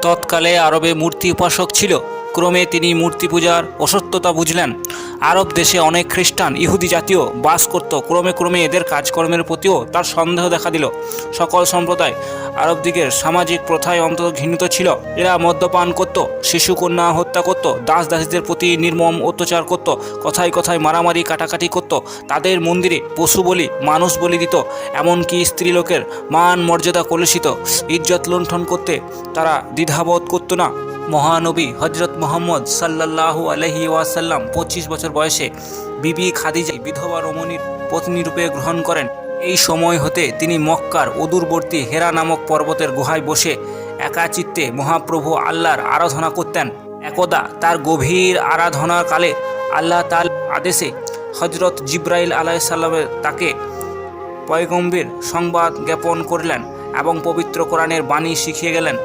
তৎকালে আরবে মূর্তি উপাসক ছিল। ক্রমে তিনি মূর্তি পূজার অসত্যতা বুঝলেন। আরব দেশে অনেক খ্রিস্টান ইহুদি জাতীয় বাস করত। ক্রমে ক্রমে এদের কাজকর্মের প্রতিও তার সন্দেহ দেখা দিল। সকল সম্প্রদায় আরবদিগের সামাজিক প্রথায় অন্তত ঘৃণিত ছিল। এরা মদ্যপান করত, শিশুকন্যা হত্যা করত, দাস দাসীদের প্রতি নির্মম অত্যাচার করত, কথায় কথায় মারামারি কাটাকাটি করত, তাদের মন্দিরে পশু বলি মানুষ বলি দিত, এমনকি স্ত্রীলোকের মান মর্যাদা কলুষিত, ইজ্জত লুণ্ঠন করতে তারা দ্বিধাবোধ করত না। মহানবী হজরত মুহাম্মদ সাল্লাল্লাহু আলাইহি ওয়াসাল্লাম 25 বছর বয়সে বিবি খাদিজা বিধবা রমণীর পত্নীরূপে গ্রহণ করেন। এই সময় হতে তিনি মক্কার অদূরবর্তী হেরা নামক পর্বতের গুহায় বসে একাচিত্তে মহাপ্রভু আল্লাহর আরাধনা করতেন। একদা তার গভীর আরাধনার কালে আল্লাহ তাআলার আদেশে হজরত জিবরাইল আলাইহিস সালামের তাকে পয়গম্বরের সংবাদ জ্ঞাপন করলেন এবং পবিত্র কোরআনের বাণী শিখিয়ে গেলেন।